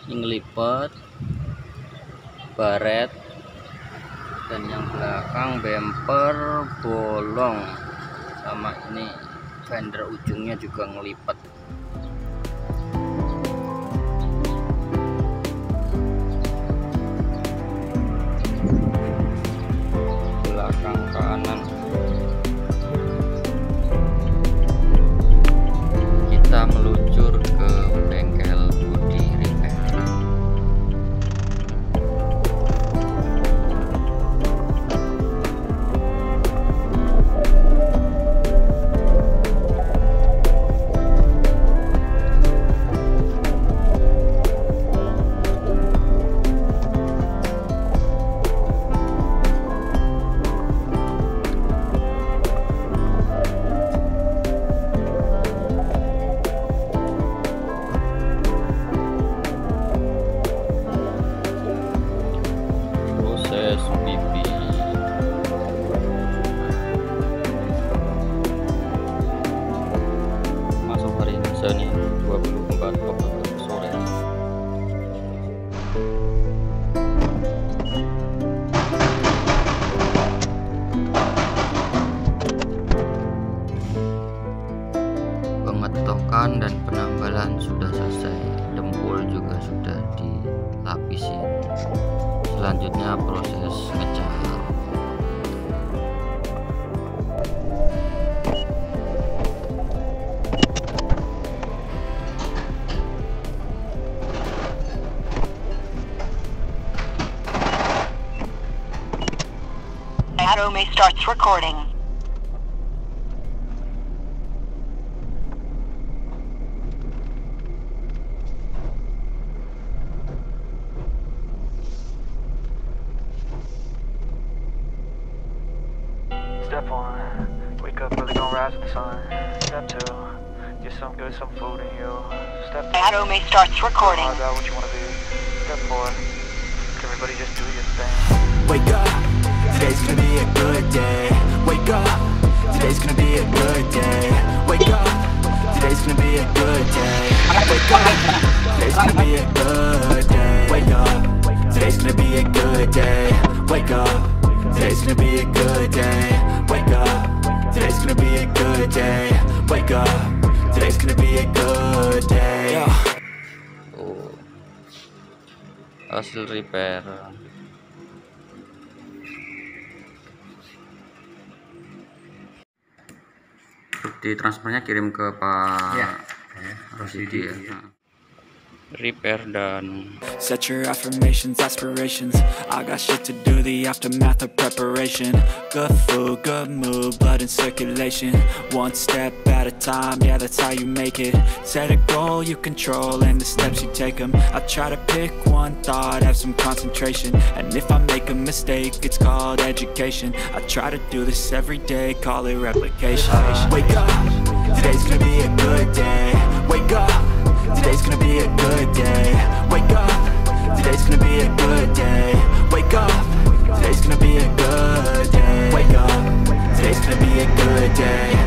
Ini ngelipet, baret, dan yang belakang bumper bolong, sama ini fender ujungnya juga ngelipet. Belakang kanan kita meluncur ke bengkel bodi repair. Masuk hari Senin 24 Oktober sore. Pengetokan dan penambalan sudah selesai, dempul juga sudah dilapisi. Selanjutnya proses ngecat. May starts recording. Step 1, wake up early, gonna rise with the sun. Step 2, get some good, some food in you. Step 3, May starts recording. find out what you wanna be. Step 4, everybody just do your thing. Wake up, today's gonna be a good day. Wake up, today's gonna be a good day. Wake up, today's gonna be a good day. Wake up, today's gonna be a good day. Wake up, today's gonna be a good day. Wake up, today's gonna be a good day. Wake up, today's gonna be a good day. Wake up, today's gonna be a good day. Oh, hasil repair. Di transfernya kirim ke Pak Rosidi ya. Repair dan Set your affirmations, aspirations. I got shit to do, the aftermath of preparation. Good food, good mood, blood in circulation. One step at a time, yeah, that's how you make it. Set a goal you control and the steps you take them. I try to pick one thought, have some concentration. And if I make a mistake, it's called education. I try to do this every day, call it replication. Wake up, today's gonna be a good day. Wake up, today's gonna be a good day. Wake up, today's gonna be a good day. Wake up, today's gonna be a good day. Wake up, today's gonna be a good day.